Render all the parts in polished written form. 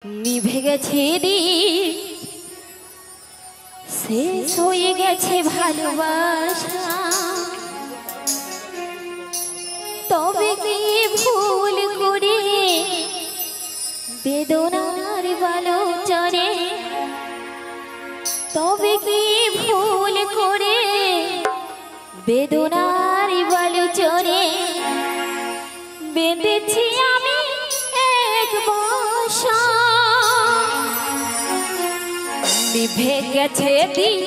নিভে গেছে দিন, শেষ হয়ে গেছে ভালোবাসা। তবে কি ভুল করে বেদনার বালুচরে, তবে কি ভুল করে বেদনার বালুচরে বেঁধেছি আমি এক বাসা। নিভে গেছে দিন,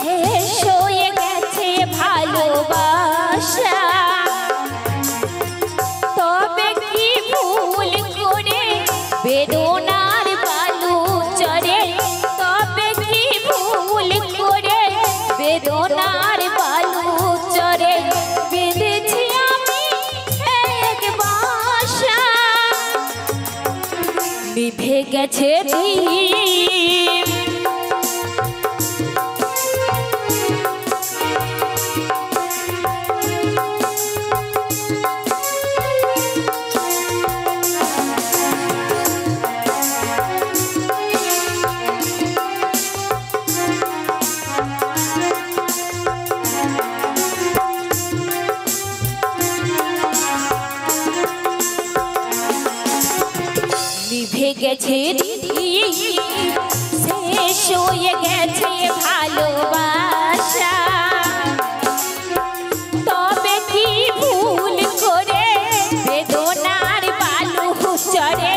শেষ হয়ে গেছে ভালোবাসা। তবে কি ভুল করে বেদনার বালুচরে, তবে কি ভুল করে বেদনার বালুচরে বেঁধেছি আমি এক বাসা। নিভে গেছে দিন, নিভে গেছে দিন, শেষ হয়ে গেছে ভালোবাসা। তবে কি ভুল করে বেদনার বালুচরে,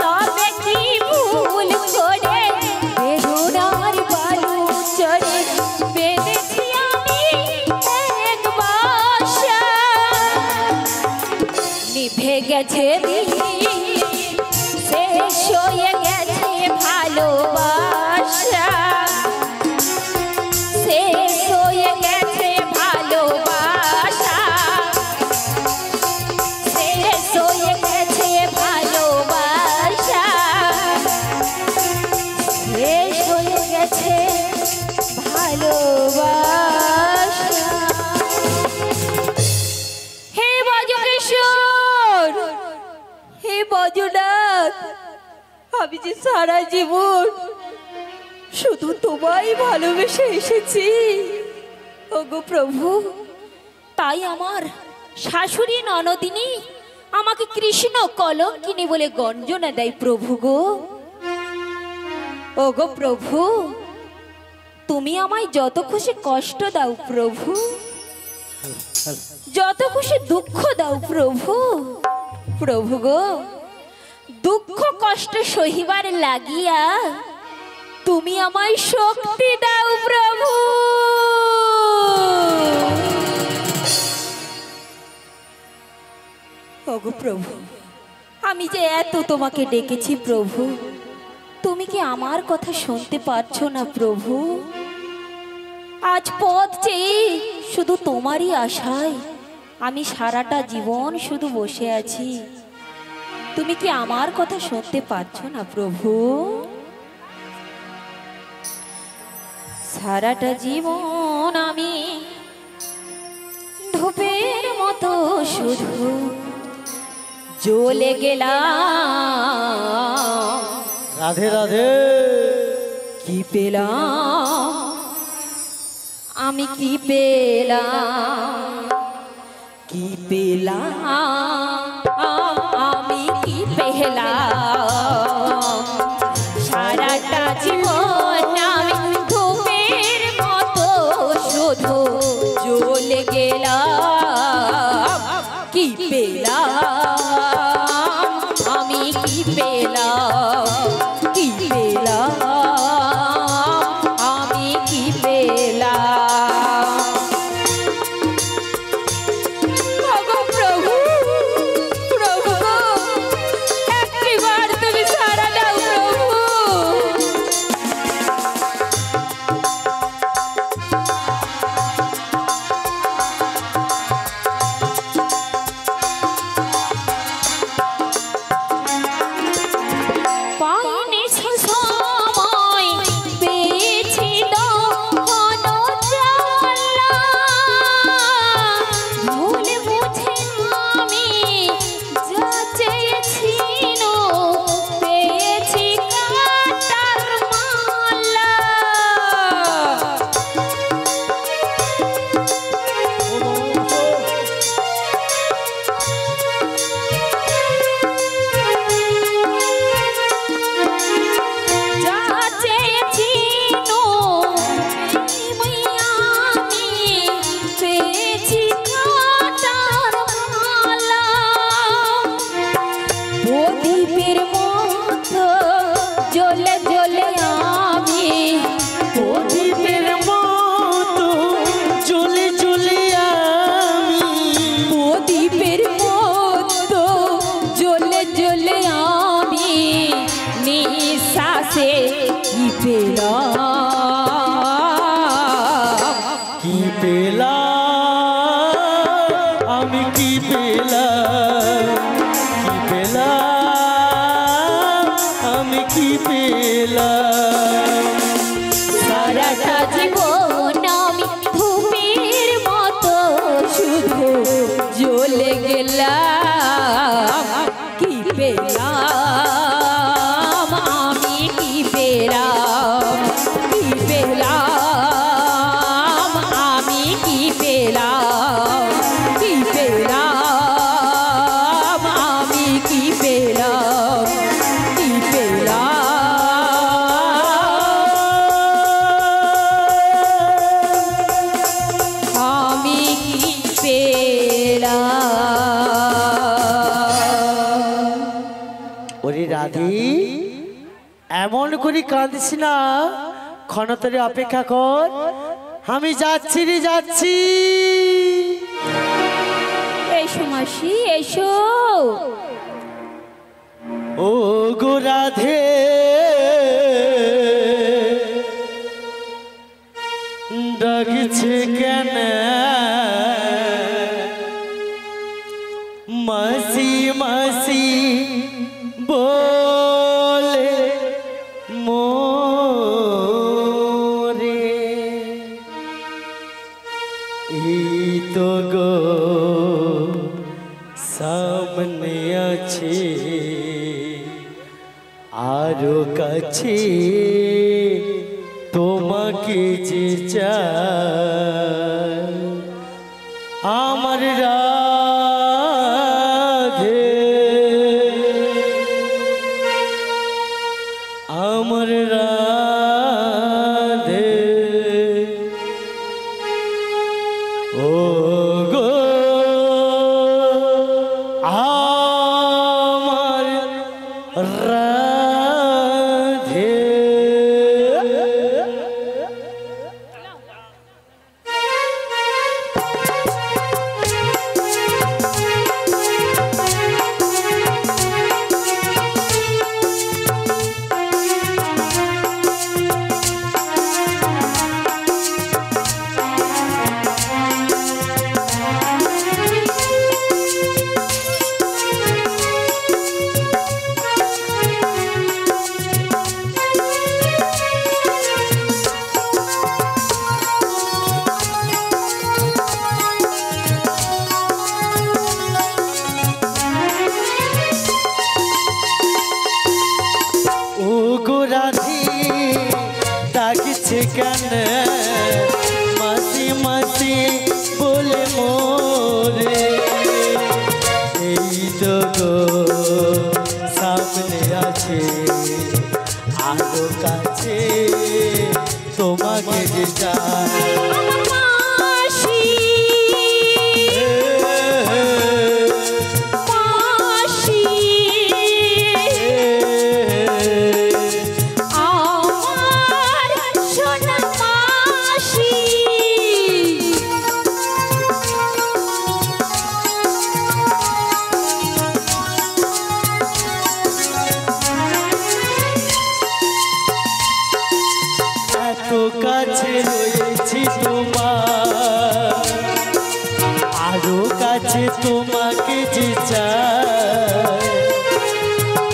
তবে কি ভুল করে বেদনার বালুচরে বেঁধেছি আমি এক বাসা। নিভে গেছে দিন, শেষ হয়ে গেছে ভালোবাসা, শেষ হয়ে গেছে ভালোবাসা, শেষ হয়ে গেছে ভালোবাসা, শেষ হয়ে গেছে ভালোবাসা। হে বজকেশ্বর, হে বজনাথ, আমি যে সারা জীবন শুধু তোমায় ভালোবেসে এসেছি ওগো প্রভু। তাই আমার শাশুড়ি ননদিনী আমাকে কৃষ্ণ কলঙ্কিনী বলে গঞ্জনা দেয় প্রভু গো। ওগো প্রভু, তুমি আমায় যত খুশি কষ্ট দাও প্রভু, যত খুশি দুঃখ দাও প্রভু। প্রভু গো, দুঃখ কষ্ট সহিবার লাগিয়া তুমি আমায় শক্তি দাও প্রভু। ওগো প্রভু, আমি যে এত তোমাকে ডেকেছি প্রভু, তুমি কি আমার কথা শুনতে পারছো না প্রভু? আজ পথ চেয়ে শুধু তোমারই আশায় আমি সারাটা জীবন শুধু বসে আছি। তুমি কি আমার কথা শুনতে পাচ্ছ না প্রভু? সারাটা জীবন আমি ধূপের মতো শুধু জ্বলে গেলাম। রাধে রাধে। কি পেলাম আমি, কি পেলাম, কি পেলাম আমি, কি পেলাম? সারাটা জীবন আমি ধূপের মতো শুধু জ্বলে গেলাম। কি পেলাম আমি, কি পেলাম, কি পেলাম আমি, কি পেলাম? পাইনি কাছে কি পেলাম, কি পেলাম আমি, কি পেলাম, কি পেলাম আমি, কি পেলাম। সারাটা জীবন আমি ধূপের মতো শুধু জ্বলে গেলাম, কি পেলাম আমি, কি পেলাম, কি পেলাম আমি, কি পেলাম, কি পেলাম আমি, কি পেলাম, কি পেলাম আমি, কি পেলাম। ওরে রাধে, এমন করে কাঁদিস না, ক্ষণতরে অপেক্ষা কর, আমি যাচ্ছি রে যাচ্ছি। এসো মাসি এসো। ও গো রাধে, ডাকছে কেন মাসি মাসি বলে মোরে, এই তো গো সামনে আছে আরো কাছে তোমাকে যে চাই, আমার রাধে, আমার রাধে। ও গো আমার রাধে। ও গো রাধে, ডাকছে কেন মাসি মাসি বলে মোরে, এই তো গো সামনে আছে আরো কাছে তোমাকে যে চাই। মাসি মাসি আমার সোনা মাসি, এত কাছে রয়েছি তোমার, আরো কাছে তোমাকে যে চাই,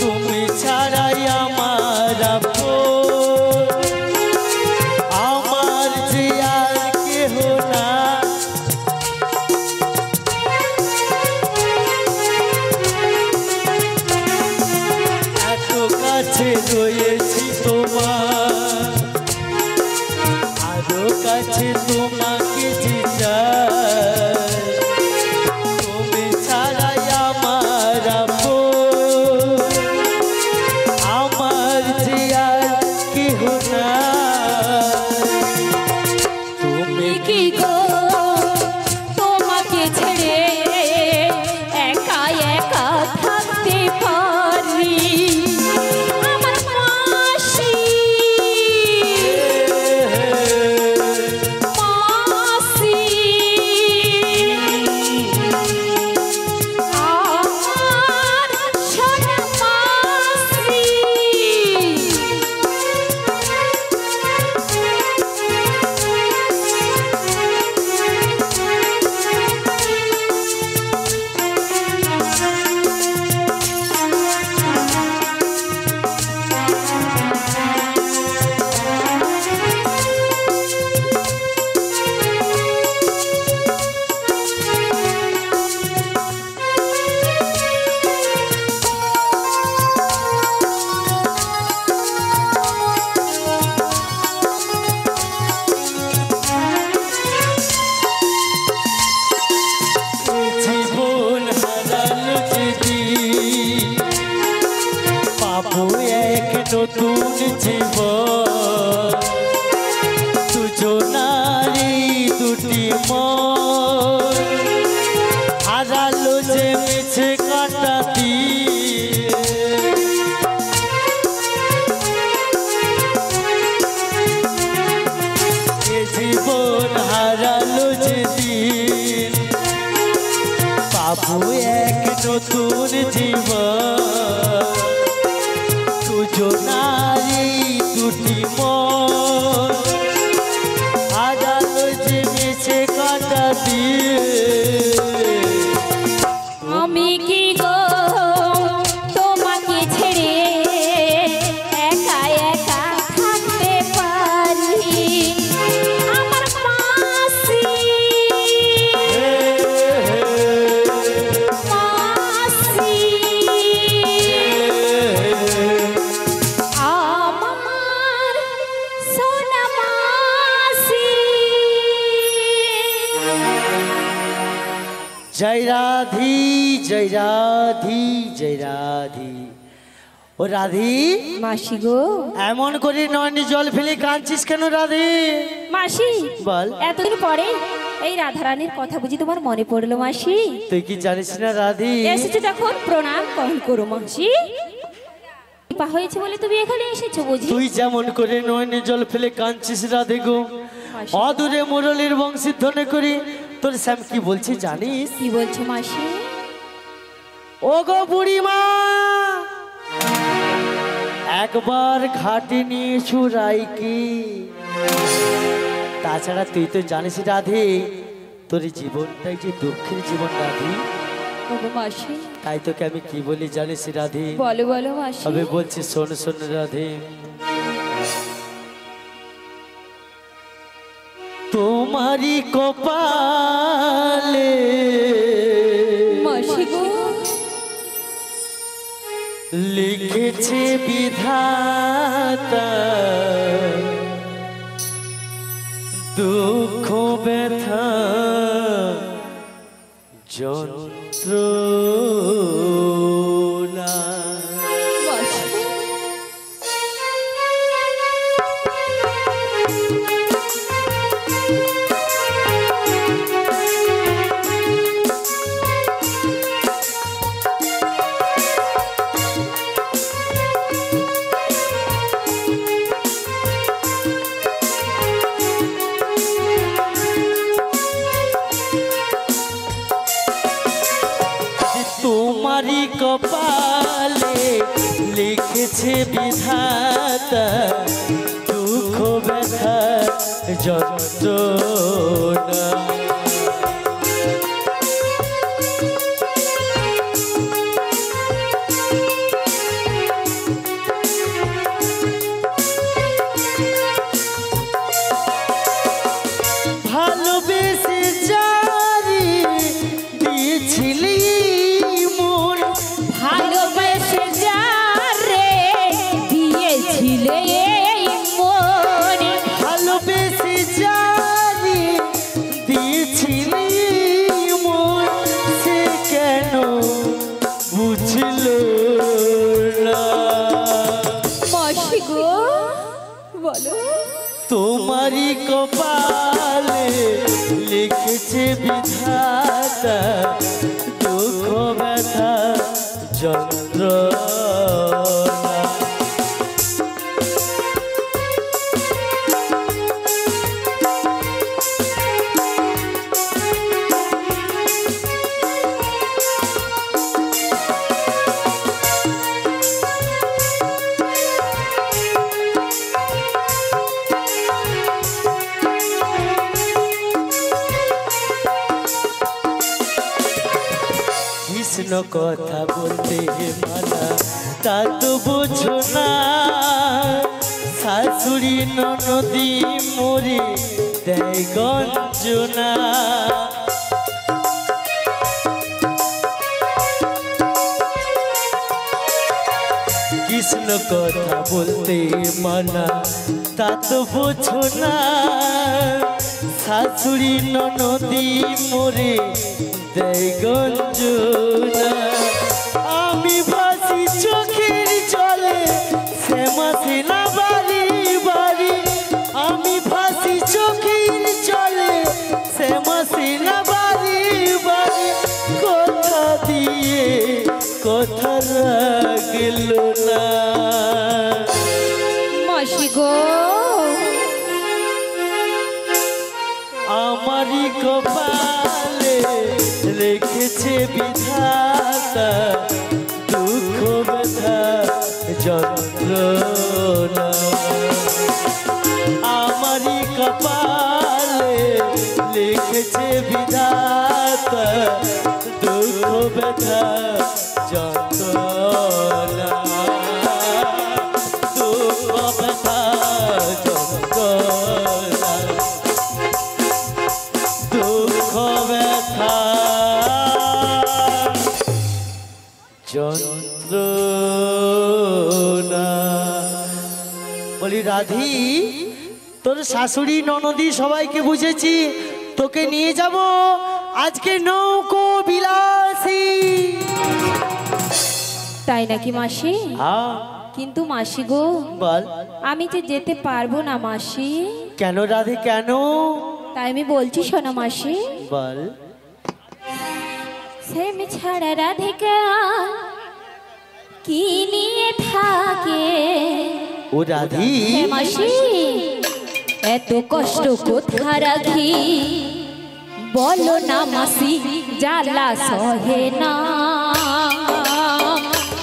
তুমি ছাড়াই আমার আপন, আমার যে আর কেহ না। এত কাছে রয়েছি তোমার, আরো কাছে তোমাকে যে চাই, তুমি ছাড়াই আমার আপন, আমার যে আর কেহ না। তুমি কি গো তোমাকে ছেড়ে একা একা থাকতে পারি, আমার পাবো এক নতুন জীবন দুজনারই দুটি মন হারালো যে মিছে কাটা দিয়ে এ জীবন হারালো যে দিন পাবো এক নতুন জীবন দুজনারই দুটি মন হারালো যে মিছে কাটা দিয়ে আমি কি গো তোমাকে ছেড়ে একা একা থাকতে পারি আমার মাসি মাসি আমার সোনা মাসি। जय राधी जय राधी जय राधी ও রাধি মাসি গো এমন করে নয়নে জল ফেলে কাঁদছিস কেন রাধি? মাসি বল। এতদিন পরে এই রাধারানীর কথা বুঝি তোমার মনে পড়লো মাসি? তুই কি জানিস না রাধি? এসেছো যখন প্রণাম কখন করো মাসি। কৃপা হয়েছে বলে তুমি এখানে এসেছো বুঝি? তুই যেমন করে নয়নে জল ফেলে কাঁদছিস রাধে গো মাসি। অদূরে মুরলীর বংশী ধ্বনি করি তোর শ্যাম কি বলছে জানিস? কি বলছো মাসি? ও গো বুড়িমা একবার ঘাটে নিয়ে চুরাইকি তাছাড়া তুই তো জানিস রাধে তোর জীবনটাই যে দুঃখের জীবন রাধে ওগো মাসি তাই তোকে আমি কি বলি জানিস রাধে? বলো বলো মাসি। তবে বলছি শোন শোন রাধে তোমারি কপালে মাসি গো লিখেছে বিধাতা দুঃখ ব্যথা যন্ত্রণা মাসি তোমারি কপালে লিখেছে বিধাতা দুঃখ ব্যথা যন্ত্রণা ভালোবেসে জারি দিয়েছিলি মন ভালোবেসে যারে দিয়েছিলে এই মন ভালোবেসে জারি দিয়েছিলি মন সে কেন বুঝল না মাসি গো বলো তোমারি কপালে লিখেছে বিধাতা দুঃখ ব্যথা যন্ত্রণা কৃষ্ণ কথা বলতে মানা তা তো বোঝো না শাশুড়ি ননদি মরে দেয় গঞ্জনা কৃষ্ণ কথা বলতে মানা তা তো বোঝো না শাশুড়ি ননদি মরে দেয় গঞ্জনা আমি ভাসি চোখের জলে না। মাসি গো আমারই কপালে রেখেছে বিধাতা দুঃখ ব্যথা যন্ত্রণা। আমারই কপালে লিখেছে বিধাতা দুঃখ ব্যথা যন্ত্রণা। দুঃখ ব্যথা যন্ত্রণা, দুঃখ ব্যথা যন্ত্রণা। বলি রাধি, তোর শাশুড়ি ননদি সবাইকে বুঝেছি, তোকে নিয়ে যাব আজকে নৌকো বিলাসী। তাই নাকি মাসি? হ্যাঁ কিন্তু মাসি গো বল। আমি যে যেতে পারবো না মাসি। কেন রাধে কেন? তাই আমি বলছি শোনো মাসি। বল। সেম ছাড়া রাধিকা কি নিয়ে থাকে ও রাধি, হে মাসি এত কষ্ট কোথা রাখি বলো না মাসি, জ্বালা সহে না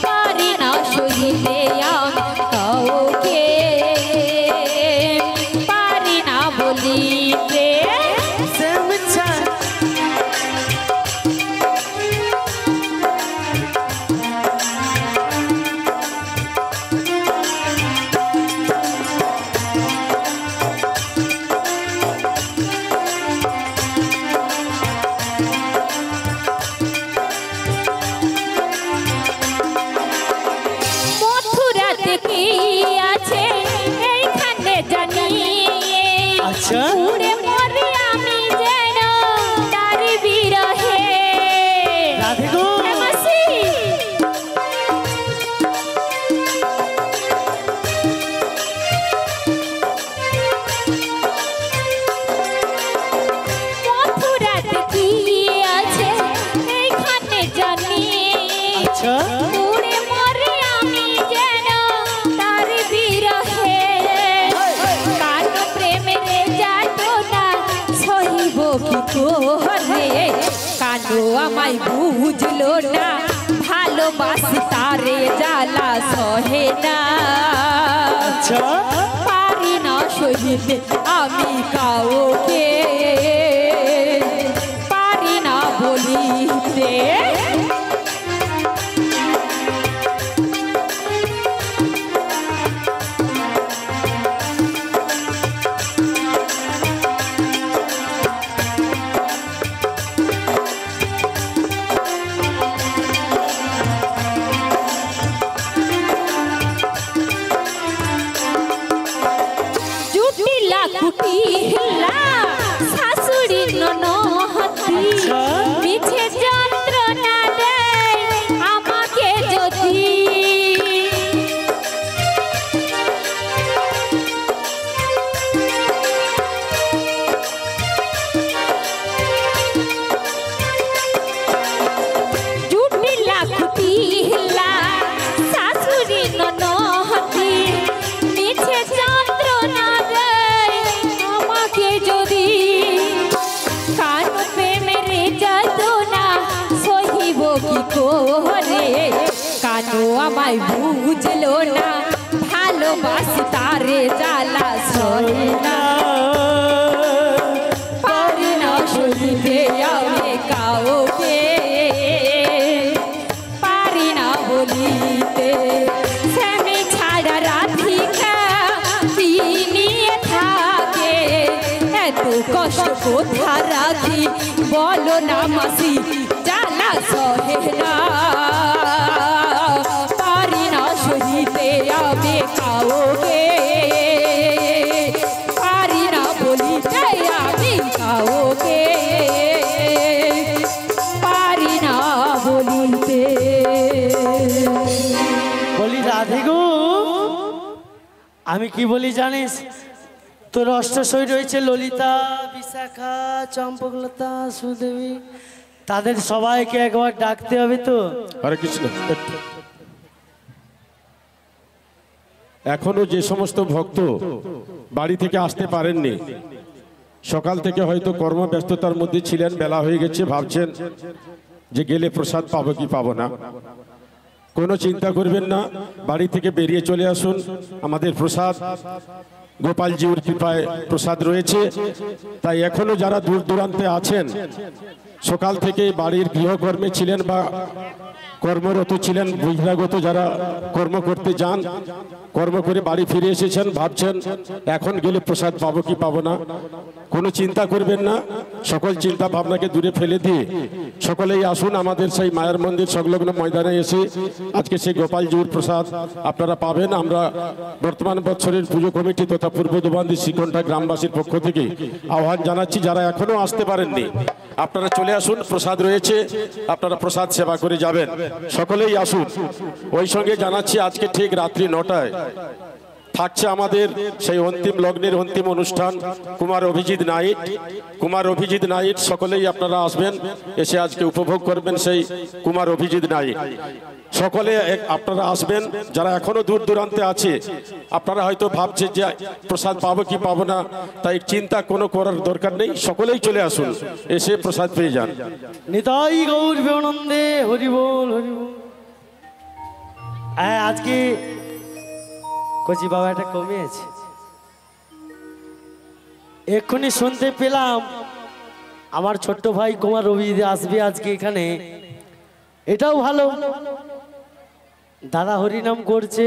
পারি না সহিতে আমি কাউকে, পারি না বলিতে। আচ্ছা উড়ে মরে আমি যেন তার বিরহে। রাধে গো, হে মাসি মথুরাতে কি আছে এইখানে জানি। আচ্ছা উড়ে মরে আমি যেন তার বিরহে। কার প্রেমের যাতনা সহিব কি করে, কানো আমায় বুঝলো না ভালোবাসি তারে জ্বালা সহে না। আচ্ছা পারি না সহিতে আমি কাউকে, পারি না বলিতে। জুটিলা কুটিলা শাশুড়ি ননহতি মিছে যন্ত্রণা দেয় আমাকে যদি। জুটিলা কুটিলা শাশুড়ি ননহতি মিছে যন্ত্রণা দেয় আমাকে যদি। কান প্রেমের যাতনা সহিব কি করে, কানো আমায় বুঝলো না ভালোবাসি তারে জ্বালা সহে না। পারি না সহিতে আমি কাউকে, পারি না বলিতে। স্বামী ছাড়া রাধিকা কি নিয়ে থাকে এত কষ্ট কোথা রাখি বলো না মাসি, জ্বালা সহে না। পারি না সহিতে আমি কাউকে, পারি না বলিতে আমি কাউকে, পারি না বলিতে। বলি রাধে গো, আমি কি বলি জানিস, তোর অষ্টশৈ রয়েছে ললিতা, বিশাখা, চম্পকলতা, সুদেবী, তাদের সবাইকে একবার ডাকতে হবে তো। হরে কৃষ্ণ। এখনো যে সমস্ত ভক্ত বাড়ি থেকে আসতে পারেননি, সকাল থেকে হয়তো কর্মব্যস্ততার মধ্যে ছিলেন, বেলা হয়ে গেছে, ভাবছেন যে গেলে প্রসাদ পাবো কি পাবো না, কোনো চিন্তা করবেন না, বাড়ি থেকে বেরিয়ে চলে আসুন। আমাদের প্রসাদ গোপালজিউর কৃপায় প্রসাদ রয়েছে। তাই এখনো যারা দূর দূরান্তে আছেন, সকাল থেকে বাড়ির গৃহকর্মে ছিলেন বা কর্মরত ছিলেন, বহিরাগত যারা কর্ম করতে যান, কর্ম করে বাড়ি ফিরে এসেছেন, ভাবছেন এখন গেলে প্রসাদ পাবো কি পাবো না, কোনো চিন্তা করবেন না। সকল চিন্তা ভাবনাকে দূরে ফেলে দিয়ে সকলেই আসুন আমাদের সেই মায়ের মন্দির সংলগ্ন ময়দানে এসে আজকে সেই গোপালজিউর প্রসাদ আপনারা পাবেন। আমরা বর্তমান বছরের পুজো কমিটি তথা পূর্ব দুবান্দি শ্রীকণ্ঠা গ্রামবাসীর পক্ষ থেকে আহ্বান জানাচ্ছি, যারা এখনো আসতে পারেননি আপনারা চলে আসুন, প্রসাদ রয়েছে, আপনারা প্রসাদ সেবা করে যাবেন, সকলেই আসুন। ওই সঙ্গে জানাচ্ছি আজকে ঠিক রাত্রি 9টায় থাকছে আমাদের সেই অন্তিম লগ্নের অন্তিম অনুষ্ঠান কুমার অভিজিৎ নাইট। কুমার অভিজিৎ নাইট সকলেই আপনারা আসবেন, এসে আজকে উপভোগ করবেন সেই কুমার অভিজিৎ নাইট। সকলে আপনারা আসবেন। যারা এখনো দূর দূরান্তে আছে, আপনারা হয়তো ভাবছেন যে প্রসাদ পাবো কি পাবো না, তাই চিন্তা কোনো করার দরকার নেই, সকলেই চলে আসুন, এসে প্রসাদ পেয়ে যান। নিতাই গৌর প্রেমানন্দে হরি বল হরি বল। হ্যাঁ, আজকে কচি বাবা এটা কমিয়েছে, এক্ষুনি শুনতে পেলাম আমার ছোট্ট ভাই কুমার অভিজিৎ আসবে আজকে এখানে, এটাও ভালো। দাদা হরিনাম করছে,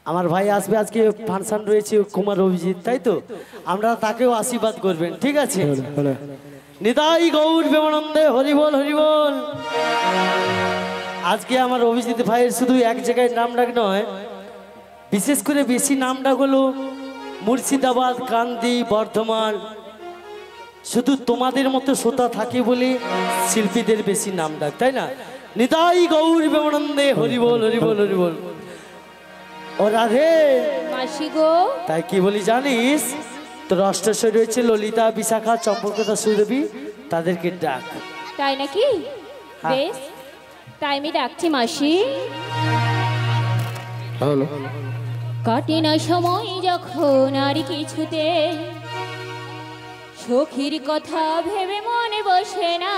আমার ভাই আসবে আজকে, ফাংশন রয়েছে কুমার অভিজিৎ, তাই তো আমরা তাকেও আশীর্বাদ করবেন, ঠিক আছে? নিতাই গৌর প্রেমানন্দে হরি বল হরি বল। আজকে আমার অভিজিৎ ভাইয়ের শুধু এক জায়গায় নাম ডাক নয়, বিশেষ করে বেশি নাম ডাক হলো মুর্শিদাবাদ, কান্দি, বর্ধমান। শুধু তোমাদের মতো শ্রোতা থাকে বলে শিল্পীদের বেশি নাম ডাক, তাই না? নিতাই গৌর প্রেমানন্দে হরি বল হরি বল হরি বল। ও রাধে মাসি গো, তাই কি বলি জানিস, তোর অষ্টশ্বর রয়েছে ললিতা, বিশাখা, চম্পকতা, সুরভি, তাদেরকে ডাক। তাই নাকি? হ্যাঁ। বেশ, তাই আমি ডাকছি মাসি। কাটে না সময় যখন আর কিছুতে, সখীর কথা ভেবে মনে বসে না,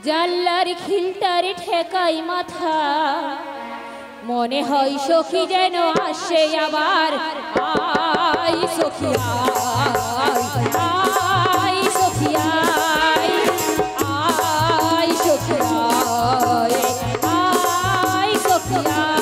জানলার খিলতারে ঠেকাই মাথা, মনে হয় সখী যেন আসে আবার। আই সখী আই, আই সখী আই, আই সখী আই, আই সখী আই।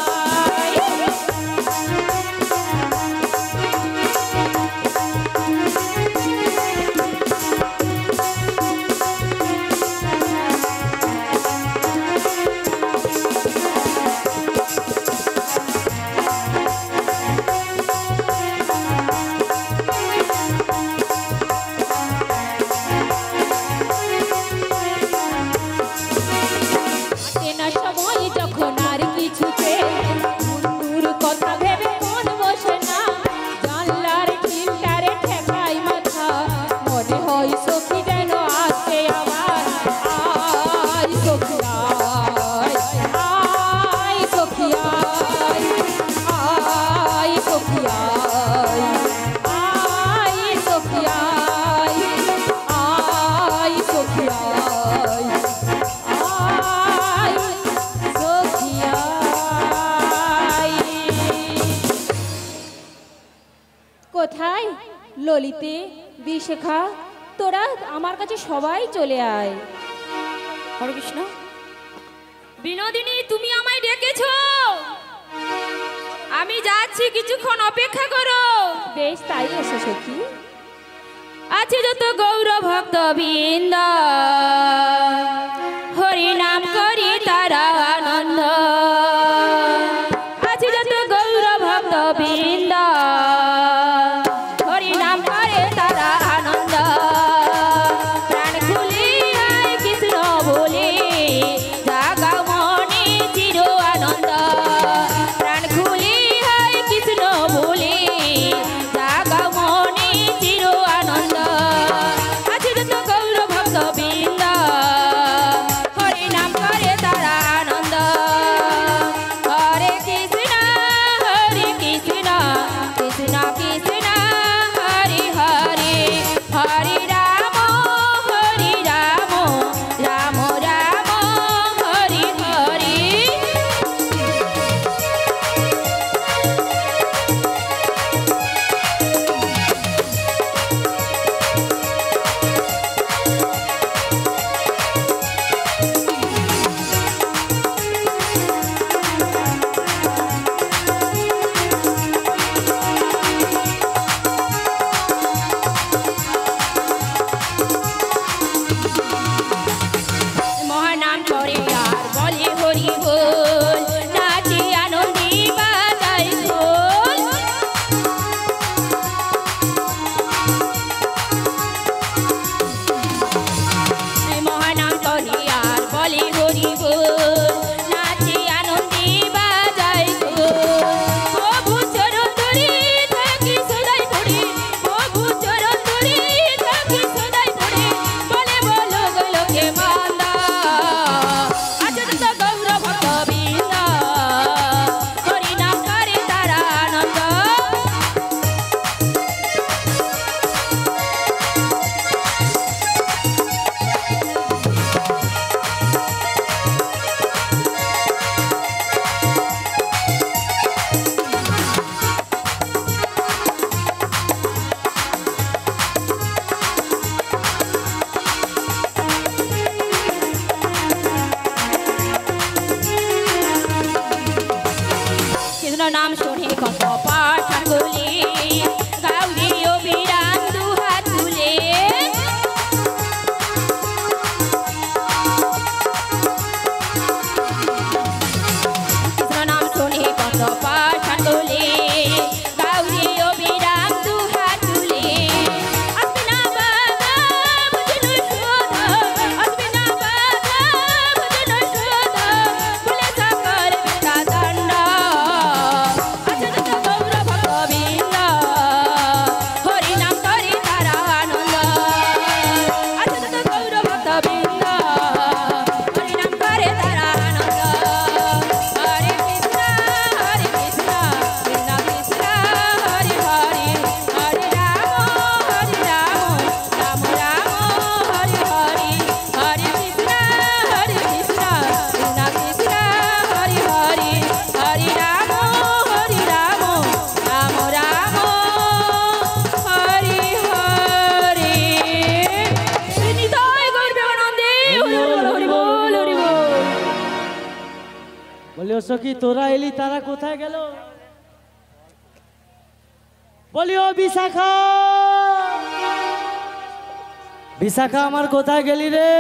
কোথায় ললিতে, বিশেখা, তোরা আমার কাছে সবাই চলে আয়। হরে কৃষ্ণ। বিনোদিনী, তুমি আমায় ডেকেছো? আমি যাচ্ছি, কিছুক্ষণ অপেক্ষা করো। বেশ, তাই এসে সখী। আছে যত গৌর ভক্ত বৃন্দ, হরি নাম করি তারা আনন্দ। আছে যত গৌর ভক্ত বৃন্দ, হরি নাম করে তারা আনন্দ। প্রাণ খুলি আয় কৃষ্ণ বলে, জাগা মনে চির আনন্দ। প্রাণ খুলি আয় কৃষ্ণ বলে, জাগা মনে চির আনন্দ। আছে যত গৌর ভক্ত বৃন্দ, কৃষ্ণ নাম শুনে কত পাঠান গুলি গাউরি অবিরাম দুহাত তুলে কৃষ্ণ নাম শুনে কত পাঠান গুলি গাউরি অবিরাম দুহাত তুলে আসবে না বাধা বুঝলো শোধা আসবে না বাধা বুঝলো শোধা ভুলে সকল বিদ্যা দণ্ড আছে যত গৌর ভগবিন্দ হরি নাম করে তারা আনন্দ আছে যত গৌর ভক্তবৃন্দ হরি নাম করে তারা আনন্দ হরে কৃষ্ণ কৃষ্ণ কৃষ্ণ হরে হরে হরে রাম রাম রাম হরে হরে হরে কৃষ্ণ কৃষ্ণ কৃষ্ণ হরে হরে হরে রাম রাম রাম হরে হরে নিতাই গৌর প্রেমানন্দে হরি বল হরি বল হরি বল। বলি ও সখী তোরা এলি তারা কোথায় গেল? বলি ও বিশাখা, বিশাখা আমার কোথায় গেলি রে?